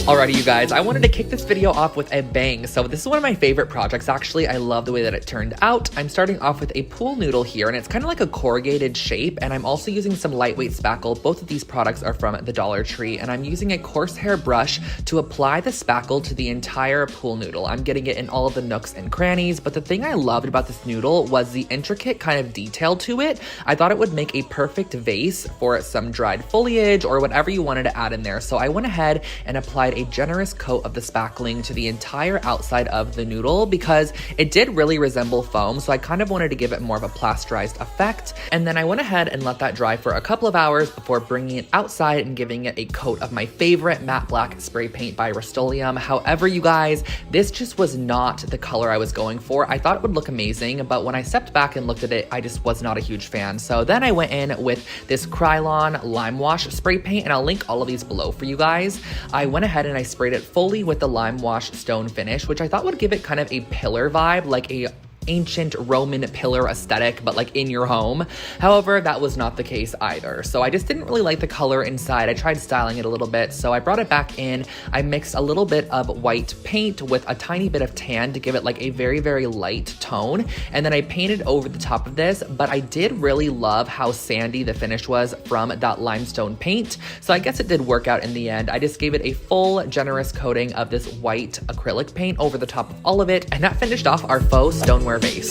Alrighty, you guys, I wanted to kick this video off with a bang. So this is one of my favorite projects, actually. I love the way that it turned out. I'm starting off with a pool noodle here, and it's kind of like a corrugated shape, and I'm also using some lightweight spackle. Both of these products are from the Dollar Tree, and I'm using a coarse hair brush to apply the spackle to the entire pool noodle. I'm getting it in all of the nooks and crannies, but the thing I loved about this noodle was the intricate kind of detail to it. I thought it would make a perfect vase for some dried foliage or whatever you wanted to add in there. So I went ahead and applied a generous coat of the spackling to the entire outside of the noodle because it did really resemble foam, so I kind of wanted to give it more of a plasterized effect. And then I went ahead and let that dry for a couple of hours before bringing it outside and giving it a coat of my favorite matte black spray paint by Rust-Oleum. However, you guys, this just was not the color I was going for. I thought it would look amazing, but when I stepped back and looked at it, I just was not a huge fan. So then I went in with this Krylon Lime Wash spray paint, and I'll link all of these below for you guys. I went ahead and I sprayed it fully with the Lime Wash stone finish, which I thought would give it kind of a pillar vibe, like a ancient Roman pillar aesthetic, but like in your home. However, that was not the case either. So I just didn't really like the color inside. I tried styling it a little bit, so I brought it back in. I mixed a little bit of white paint with a tiny bit of tan to give it like a very, very light tone. And then I painted over the top of this, but I did really love how sandy the finish was from that limestone paint. So I guess it did work out in the end. I just gave it a full, generous coating of this white acrylic paint over the top of all of it, and that finished off our faux stoneware base.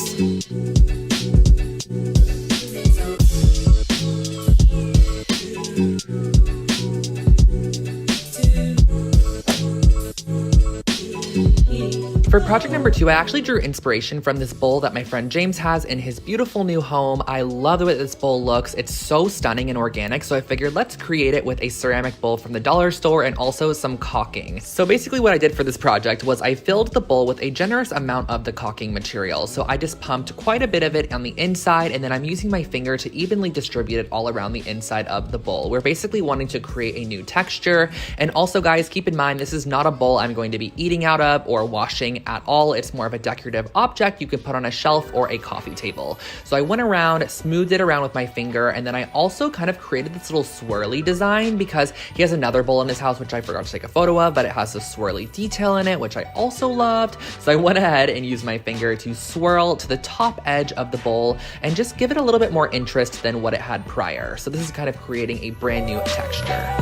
For project number 2, I actually drew inspiration from this bowl that my friend James has in his beautiful new home. I love the way this bowl looks. It's so stunning and organic, so I figured let's create it with a ceramic bowl from the dollar store and also some caulking. So basically what I did for this project was I filled the bowl with a generous amount of the caulking material. So I just pumped quite a bit of it on the inside, and then I'm using my finger to evenly distribute it all around the inside of the bowl. We're basically wanting to create a new texture. And also, guys, keep in mind, this is not a bowl I'm going to be eating out of or washing at all. It's more of a decorative object you could put on a shelf or a coffee table. So I went around, smoothed it around with my finger, and then I also kind of created this little swirly design because he has another bowl in his house, which I forgot to take a photo of, but it has a swirly detail in it, which I also loved. So I went ahead and used my finger to swirl to the top edge of the bowl and just give it a little bit more interest than what it had prior. So this is kind of creating a brand new texture.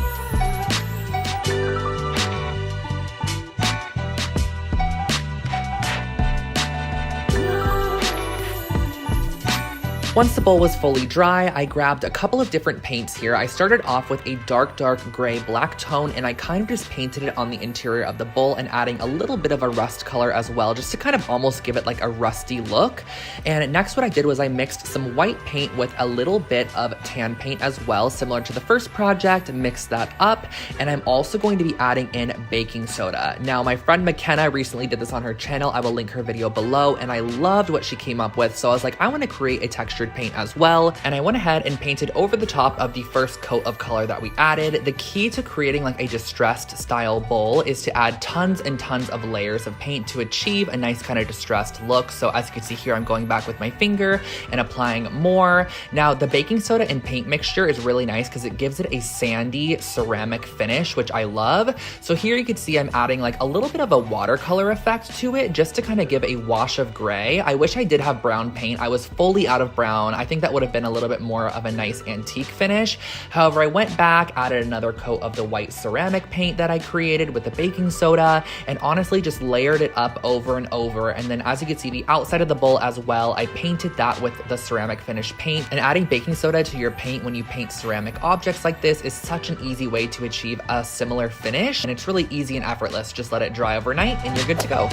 Once the bowl was fully dry, I grabbed a couple of different paints here. I started off with a dark gray black tone, and I kind of just painted it on the interior of the bowl and adding a little bit of a rust color as well, just to kind of almost give it like a rusty look. And next what I did was I mixed some white paint with a little bit of tan paint as well, similar to the first project, mixed that up. And I'm also going to be adding in baking soda. Now, my friend McKenna recently did this on her channel. I will link her video below, and I loved what she came up with. So I was like, I want to create a textured paint as well, and I went ahead and painted over the top of the first coat of color that we added. The key to creating like a distressed style bowl is to add tons and tons of layers of paint to achieve a nice kind of distressed look. So as you can see here, I'm going back with my finger and applying more. Now, the baking soda and paint mixture is really nice because it gives it a sandy ceramic finish, which I love. So here you can see I'm adding like a little bit of a watercolor effect to it just to kind of give a wash of gray. I wish I did have brown paint. I was fully out of brown. I think that would have been a little bit more of a nice antique finish. However, I went back, added another coat of the white ceramic paint that I created with the baking soda, and honestly just layered it up over and over. And then as you can see, the outside of the bowl as well, I painted that with the ceramic finish paint. And adding baking soda to your paint when you paint ceramic objects like this is such an easy way to achieve a similar finish. And it's really easy and effortless. Just let it dry overnight and you're good to go.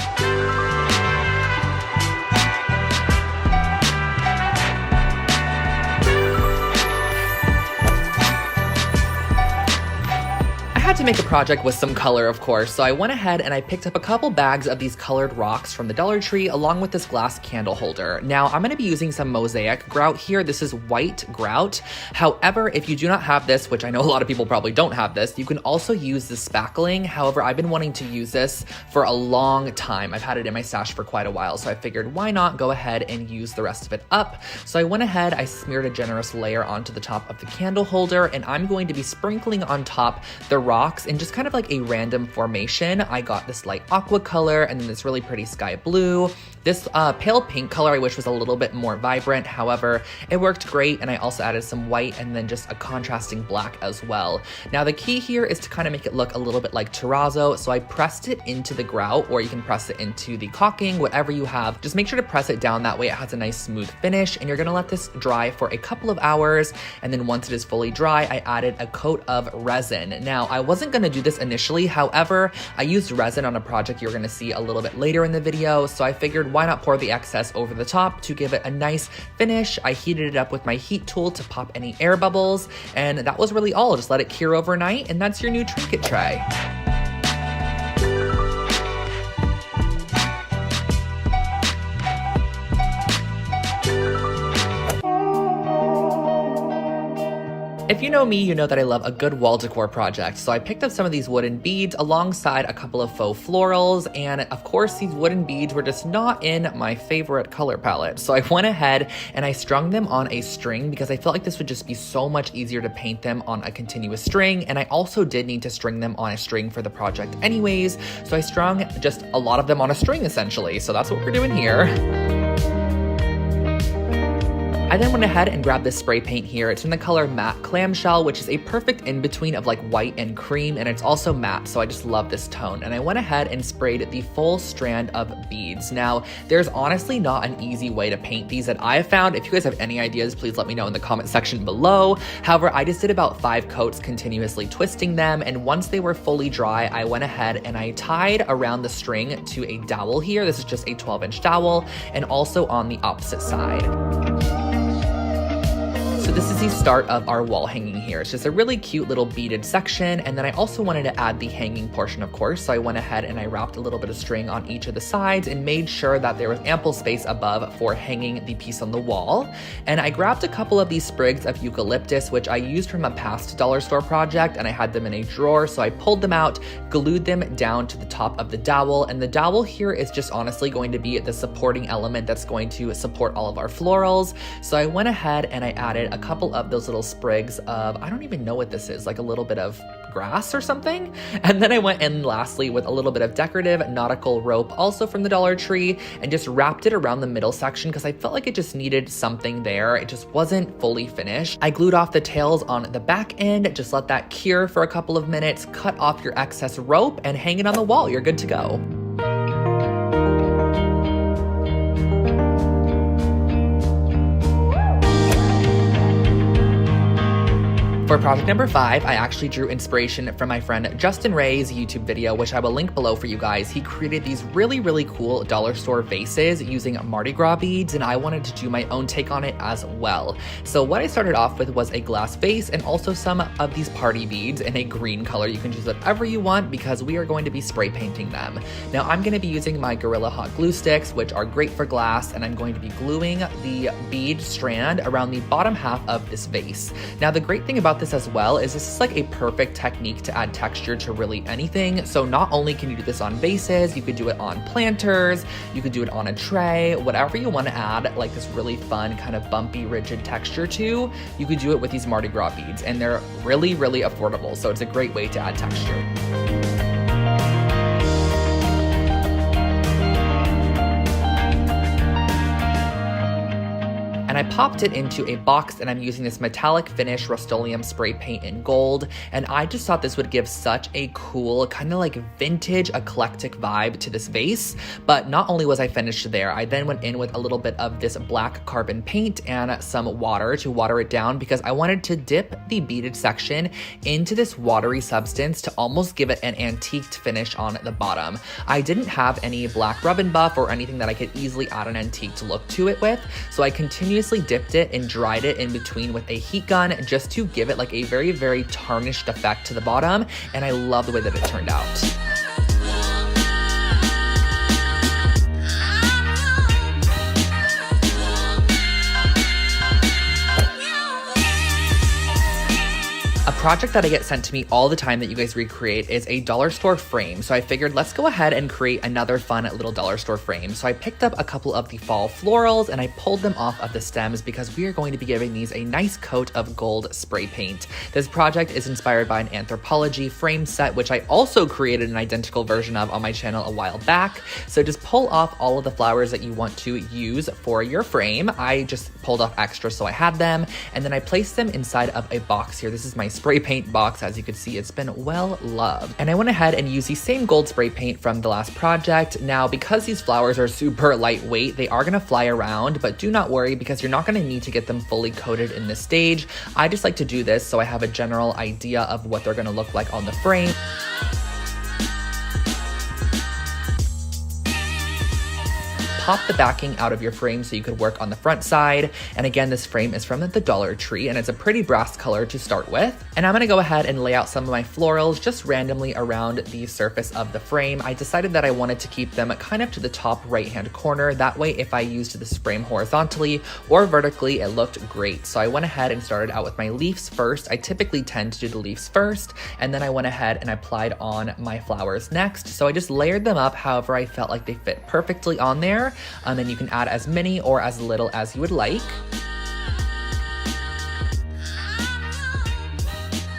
To make a project with some color, of course, so I went ahead and I picked up a couple bags of these colored rocks from the Dollar Tree along with this glass candle holder. Now, I'm going to be using some mosaic grout here. This is white grout. However, if you do not have this, which I know a lot of people probably don't have this, you can also use the spackling. However, I've been wanting to use this for a long time. I've had it in my stash for quite a while, so I figured why not go ahead and use the rest of it up. So I went ahead, I smeared a generous layer onto the top of the candle holder, and I'm going to be sprinkling on top the rock box in just kind of like a random formation. I got this light aqua color and then this really pretty sky blue. This pale pink color I wish was a little bit more vibrant, however, it worked great, and I also added some white and then just a contrasting black as well. Now the key here is to kind of make it look a little bit like terrazzo, so I pressed it into the grout, or you can press it into the caulking, whatever you have. Just make sure to press it down, that way it has a nice smooth finish, and you're gonna let this dry for a couple of hours, and then once it is fully dry, I added a coat of resin. Now, I wasn't gonna do this initially, however, I used resin on a project you're gonna see a little bit later in the video, so I figured why not pour the excess over the top to give it a nice finish. I heated it up with my heat tool to pop any air bubbles, and that was really all. Just let it cure overnight, and that's your new trinket tray. If you know me, you know that I love a good wall decor project, so I picked up some of these wooden beads alongside a couple of faux florals, and of course these wooden beads were just not in my favorite color palette. So I went ahead and I strung them on a string because I felt like this would just be so much easier to paint them on a continuous string, and I also did need to string them on a string for the project anyways, so I strung just a lot of them on a string essentially, so that's what we're doing here. I then went ahead and grabbed this spray paint here. It's in the color Matte Clamshell, which is a perfect in-between of like white and cream, and it's also matte, so I just love this tone. And I went ahead and sprayed the full strand of beads. Now, there's honestly not an easy way to paint these that I have found. If you guys have any ideas, please let me know in the comment section below. However, I just did about 5 coats continuously twisting them, and once they were fully dry, I went ahead and I tied around the string to a dowel here. This is just a 12-inch dowel, and also on the opposite side. So this is the start of our wall hanging here. It's just a really cute little beaded section, and then I also wanted to add the hanging portion, of course, so I went ahead and I wrapped a little bit of string on each of the sides and made sure that there was ample space above for hanging the piece on the wall. And I grabbed a couple of these sprigs of eucalyptus, which I used from a past dollar store project, and I had them in a drawer, so I pulled them out, glued them down to the top of the dowel, and the dowel here is just honestly going to be the supporting element that's going to support all of our florals. So I went ahead and I added a couple of those little sprigs of, I don't even know what this is, like a little bit of grass or something. And then I went in lastly with a little bit of decorative nautical rope, also from the Dollar Tree, and just wrapped it around the middle section because I felt like it just needed something there. It just wasn't fully finished. I glued off the tails on the back end, just let that cure for a couple of minutes, cut off your excess rope, and hang it on the wall. You're good to go. For project number 5, I actually drew inspiration from my friend Justin Ray's YouTube video, which I will link below for you guys. He created these really cool dollar store vases using Mardi Gras beads, and I wanted to do my own take on it as well. So what I started off with was a glass vase and also some of these party beads in a green color. You can choose whatever you want because we are going to be spray painting them. Now I'm going to be using my Gorilla Hot Glue sticks, which are great for glass, and I'm going to be gluing the bead strand around the bottom half of this vase. Now the great thing about this as well is this is like a perfect technique to add texture to really anything. So not only can you do this on vases, you could do it on planters, you could do it on a tray, whatever you want to add like this really fun kind of bumpy rigid texture to, you could do it with these Mardi Gras beads, and they're really affordable, so it's a great way to add texture. And I popped it into a box, and I'm using this metallic finish Rust-Oleum spray paint in gold, and I just thought this would give such a cool kind of like vintage eclectic vibe to this vase. But not only was I finished there, I then went in with a little bit of this black carbon paint and some water to water it down because I wanted to dip the beaded section into this watery substance to almost give it an antiqued finish on the bottom. I didn't have any black rub and buff or anything that I could easily add an antique look to it with, so I continuously dipped it and dried it in between with a heat gun just to give it like a very tarnished effect to the bottom, and I love the way that it turned out. A project that I get sent to me all the time that you guys recreate is a dollar store frame. So I figured let's go ahead and create another fun little dollar store frame. So I picked up a couple of the fall florals and I pulled them off of the stems because we are going to be giving these a nice coat of gold spray paint. This project is inspired by an anthropology frame set, which I also created an identical version of on my channel a while back. So just pull off all of the flowers that you want to use for your frame. I just pulled off extra so I had them, and then I placed them inside of a box here. This is my spray paint box. As you can see, it's been well loved. And I went ahead and used the same gold spray paint from the last project. Now, because these flowers are super lightweight, they are gonna fly around, but do not worry because you're not gonna need to get them fully coated in this stage. I just like to do this so I have a general idea of what they're gonna look like on the frame. Pop the backing out of your frame so you could work on the front side. And again, this frame is from the Dollar Tree and it's a pretty brass color to start with. And I'm gonna go ahead and lay out some of my florals just randomly around the surface of the frame. I decided that I wanted to keep them kind of to the top right-hand corner. That way, if I used this frame horizontally or vertically, it looked great. So I went ahead and started out with my leaves first. I typically tend to do the leaves first, and then I went ahead and applied on my flowers next. So I just layered them up however I felt like they fit perfectly on there. And you can add as many or as little as you would like.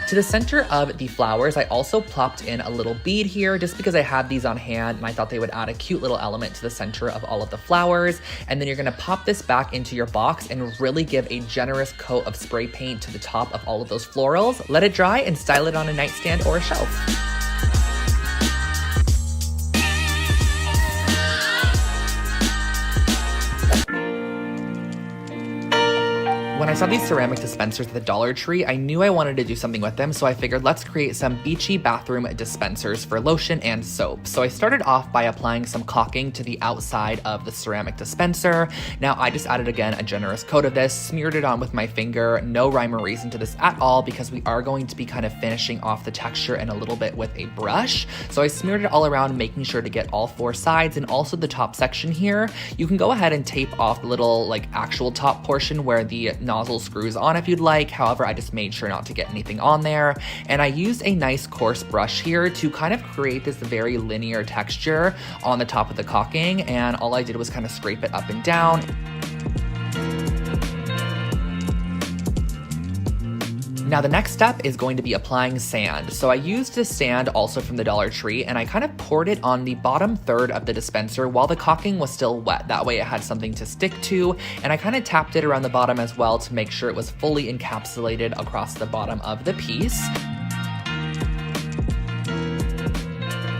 To the center of the flowers, I also plopped in a little bead here just because I had these on hand and I thought they would add a cute little element to the center of all of the flowers. And then you're gonna pop this back into your box and really give a generous coat of spray paint to the top of all of those florals. Let it dry and style it on a nightstand or a shelf. When I saw these ceramic dispensers at the Dollar Tree, I knew I wanted to do something with them, so I figured let's create some beachy bathroom dispensers for lotion and soap. So I started off by applying some caulking to the outside of the ceramic dispenser. Now I just added again a generous coat of this, smeared it on with my finger, no rhyme or reason to this at all because we are going to be kind of finishing off the texture and a little bit with a brush. So I smeared it all around, making sure to get all four sides and also the top section here. You can go ahead and tape off the little like actual top portion where the nozzle screws on if you'd like. However, I just made sure not to get anything on there. And I used a nice coarse brush here to kind of create this very linear texture on the top of the caulking. And all I did was kind of scrape it up and down. Now the next step is going to be applying sand. So I used this sand also from the Dollar Tree and I kind of poured it on the bottom third of the dispenser while the caulking was still wet. That way it had something to stick to, and I kind of tapped it around the bottom as well to make sure it was fully encapsulated across the bottom of the piece.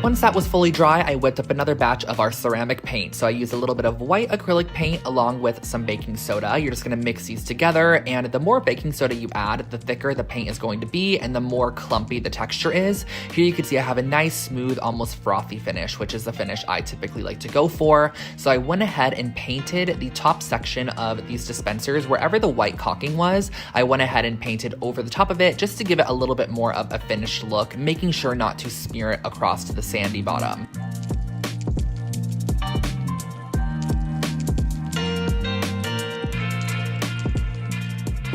Once that was fully dry, I whipped up another batch of our ceramic paint. So I used a little bit of white acrylic paint along with some baking soda. You're just gonna mix these together, and the more baking soda you add, the thicker the paint is going to be and the more clumpy the texture is. Here you can see I have a nice, smooth, almost frothy finish, which is the finish I typically like to go for. So I went ahead and painted the top section of these dispensers. Wherever the white caulking was, I went ahead and painted over the top of it just to give it a little bit more of a finished look, making sure not to smear it across to the sandy bottom.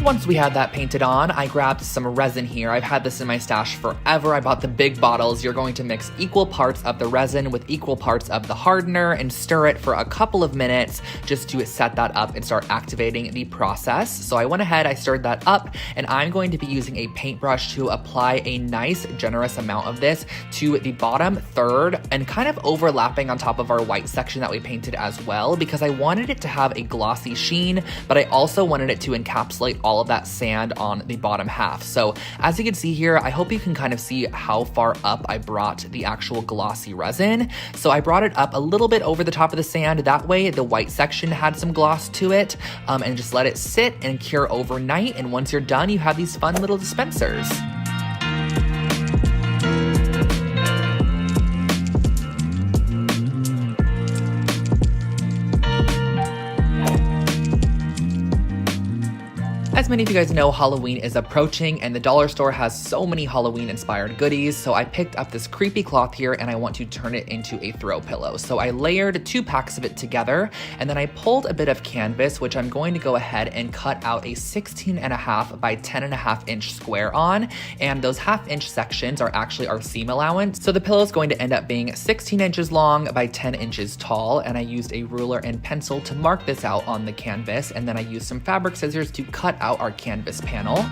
Once we had that painted on, I grabbed some resin here. I've had this in my stash forever. I bought the big bottles. You're going to mix equal parts of the resin with equal parts of the hardener and stir it for a couple of minutes just to set that up and start activating the process. So I went ahead, I stirred that up, and I'm going to be using a paintbrush to apply a nice, generous amount of this to the bottom third and kind of overlapping on top of our white section that we painted as well, because I wanted it to have a glossy sheen, but I also wanted it to encapsulate all of that sand on the bottom half. So as you can see here, I hope you can kind of see how far up I brought the actual glossy resin. So I brought it up a little bit over the top of the sand. That way the white section had some gloss to it, and just let it sit and cure overnight. And once you're done, you have these fun little dispensers. As many of you guys know, Halloween is approaching and the dollar store has so many Halloween inspired goodies. So I picked up this creepy cloth here and I want to turn it into a throw pillow. So I layered 2 packs of it together and then I pulled a bit of canvas, which I'm going to go ahead and cut out a 16.5 by 10.5 inch square on. And those 1/2 inch sections are actually our seam allowance. So the pillow is going to end up being 16 inches long by 10 inches tall. And I used a ruler and pencil to mark this out on the canvas. And then I used some fabric scissors to cut out our canvas panel.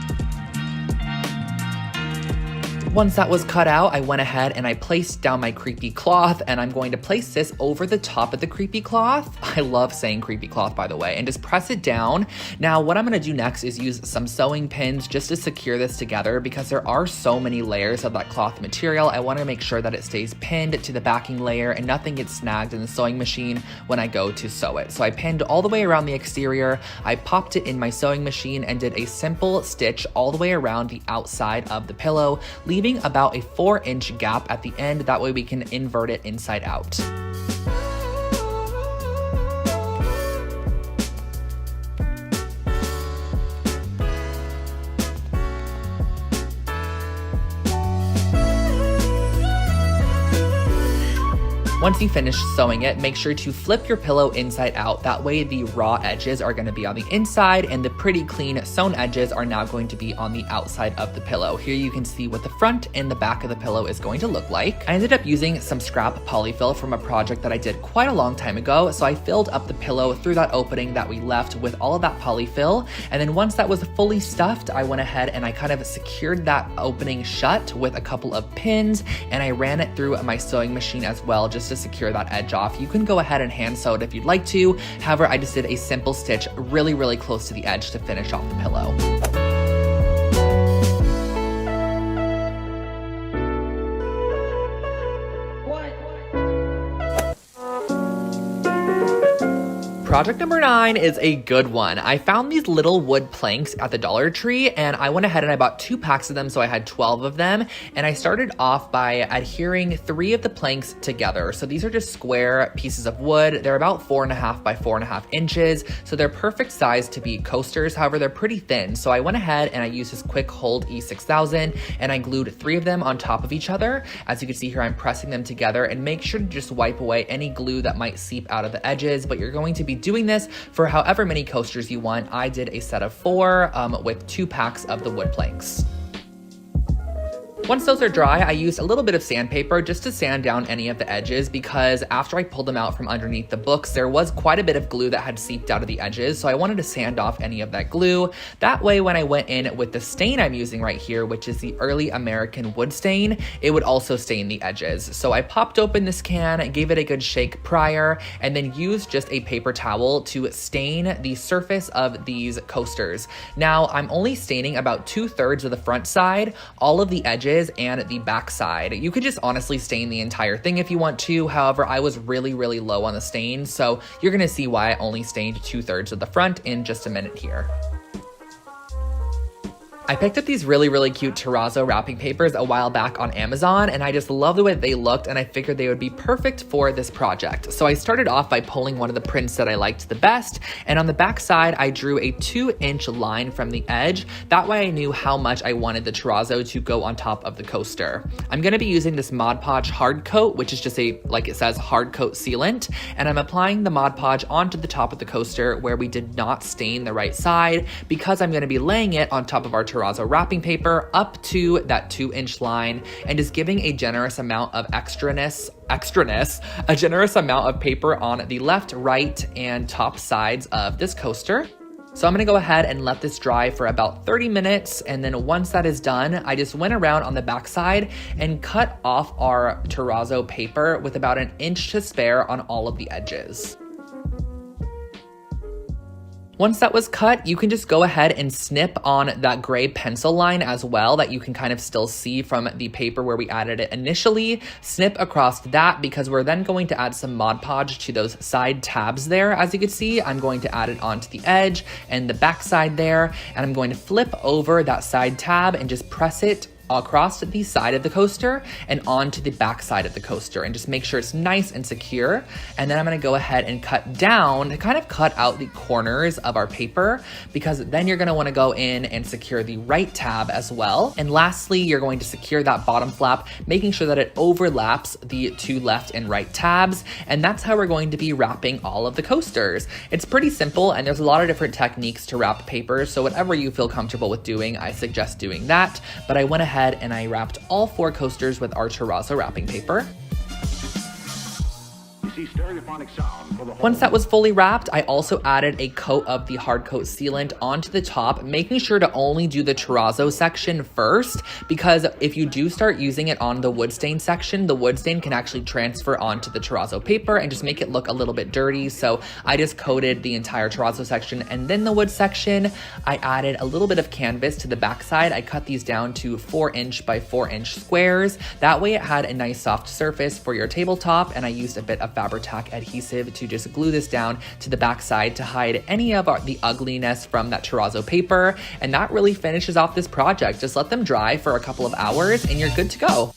Once that was cut out, I went ahead and I placed down my creepy cloth, and I'm going to place this over the top of the creepy cloth. I love saying creepy cloth, by the way, and just press it down. Now, what I'm gonna do next is use some sewing pins just to secure this together because there are so many layers of that cloth material. I wanna make sure that it stays pinned to the backing layer and nothing gets snagged in the sewing machine when I go to sew it. So I pinned all the way around the exterior, I popped it in my sewing machine and did a simple stitch all the way around the outside of the pillow, leaving about a 4-inch gap at the end. That way we can invert it inside out. Once you finish sewing it, make sure to flip your pillow inside out. That way the raw edges are gonna be on the inside and the pretty clean sewn edges are now going to be on the outside of the pillow. Here you can see what the front and the back of the pillow is going to look like. I ended up using some scrap polyfill from a project that I did quite a long time ago. So I filled up the pillow through that opening that we left with all of that polyfill. And then once that was fully stuffed, I went ahead and I kind of secured that opening shut with a couple of pins and I ran it through my sewing machine as well, just to secure that edge off. You can go ahead and hand sew it if you'd like to. However, I just did a simple stitch really close to the edge to finish off the pillow. Project number 9 is a good one. I found these little wood planks at the Dollar Tree and I went ahead and I bought 2 packs of them, so I had 12 of them. And I started off by adhering 3 of the planks together. So these are just square pieces of wood. They're about 4.5 by 4.5 inches. So they're perfect size to be coasters. However, they're pretty thin. So I went ahead and I used this Quick Hold E6000 and I glued 3 of them on top of each other. As you can see here, I'm pressing them together, and make sure to just wipe away any glue that might seep out of the edges, but you're going to be doing this for however many coasters you want. I did a set of 4 with 2 packs of the wood planks. Once those are dry, I used a little bit of sandpaper just to sand down any of the edges, because after I pulled them out from underneath the books, there was quite a bit of glue that had seeped out of the edges. So I wanted to sand off any of that glue. That way, when I went in with the stain I'm using right here, which is the Early American wood stain, it would also stain the edges. So I popped open this can, gave it a good shake prior, and then used just a paper towel to stain the surface of these coasters. Now, I'm only staining about 2/3 of the front side, all of the edges, and the back side. You could just honestly stain the entire thing if you want to. However, I was really low on the stain, so you're gonna see why I only stained 2/3 of the front in just a minute here. I picked up these really cute terrazzo wrapping papers a while back on Amazon, and I just love the way they looked, and I figured they would be perfect for this project. So I started off by pulling one of the prints that I liked the best, and on the back side, I drew a 2-inch line from the edge. That way I knew how much I wanted the terrazzo to go on top of the coaster. I'm gonna be using this Mod Podge hard coat, which is just a, like it says, hard coat sealant, and I'm applying the Mod Podge onto the top of the coaster where we did not stain the right side, because I'm gonna be laying it on top of our terrazzo wrapping paper up to that 2-inch line, and just giving a generous amount of extraness, a generous amount of paper on the left, right, and top sides of this coaster. So I'm gonna go ahead and let this dry for about 30 minutes. And then once that is done, I just went around on the backside and cut off our terrazzo paper with about 1 inch to spare on all of the edges. Once that was cut, you can just go ahead and snip on that gray pencil line as well that you can kind of still see from the paper where we added it initially. Snip across that, because we're then going to add some Mod Podge to those side tabs there. As you can see, I'm going to add it onto the edge and the back side there, and I'm going to flip over that side tab and just press it across the side of the coaster and onto the back side of the coaster, and just make sure it's nice and secure. And then I'm gonna go ahead and cut down to kind of cut out the corners of our paper, because then you're gonna wanna go in and secure the right tab as well. And lastly, you're going to secure that bottom flap, making sure that it overlaps the two left and right tabs. And that's how we're going to be wrapping all of the coasters. It's pretty simple, and there's a lot of different techniques to wrap paper, so whatever you feel comfortable with doing, I suggest doing that. But I went ahead and I wrapped all 4 coasters with our terrazzo wrapping paper. Once that was fully wrapped, I also added a coat of the hard coat sealant onto the top, making sure to only do the terrazzo section first, because if you do start using it on the wood stain section, the wood stain can actually transfer onto the terrazzo paper and just make it look a little bit dirty. So I just coated the entire terrazzo section, and then the wood section, I added a little bit of canvas to the backside. I cut these down to 4" by 4" squares. That way it had a nice soft surface for your tabletop, and I used a bit of Fabri-Tac adhesive to just glue this down to the backside to hide any of the ugliness from that terrazzo paper. And that really finishes off this project. Just let them dry for a couple of hours and you're good to go.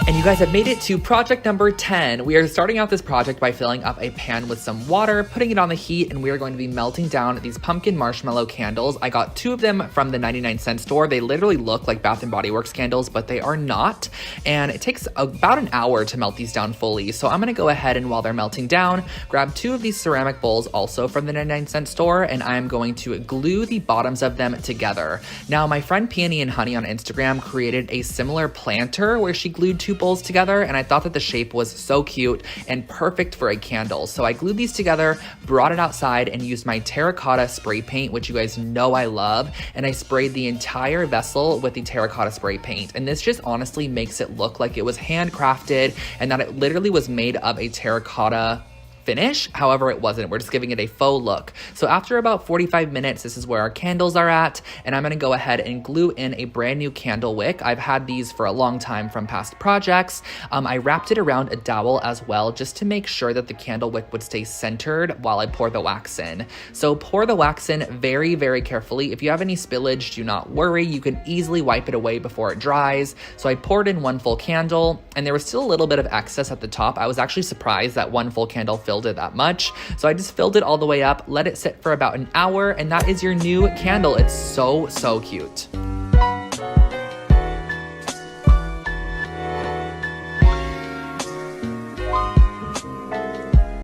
And you guys have made it to project number 10. We are starting out this project by filling up a pan with some water, putting it on the heat, and we are going to be melting down these pumpkin marshmallow candles. I got 2 of them from the 99-cent store. They literally look like Bath & Body Works candles, but they are not. And it takes about an hour to melt these down fully. So I'm gonna go ahead and while they're melting down, grab 2 of these ceramic bowls also from the 99-cent store, and I'm going to glue the bottoms of them together. Now, my friend Peony and Honey on Instagram created a similar planter where she glued 2 bowls together, and I thought that the shape was so cute and perfect for a candle. So I glued these together, brought it outside, and used my terracotta spray paint, which you guys know I love, and I sprayed the entire vessel with the terracotta spray paint. And this just honestly makes it look like it was handcrafted and that it literally was made of a terracotta finish. However, it wasn't. We're just giving it a faux look. So after about 45 minutes, this is where our candles are at, and I'm gonna go ahead and glue in a brand new candle wick. I've had these for a long time from past projects. I wrapped it around a dowel as well, just to make sure that the candle wick would stay centered while I pour the wax in. So pour the wax in very, very carefully. If you have any spillage, do not worry. You can easily wipe it away before it dries. So I poured in 1 full candle, and there was still a little bit of excess at the top. I was actually surprised that 1 full candle filled it that much. So I just filled it all the way up, let it sit for about an hour, and that is your new candle. It's so, so cute.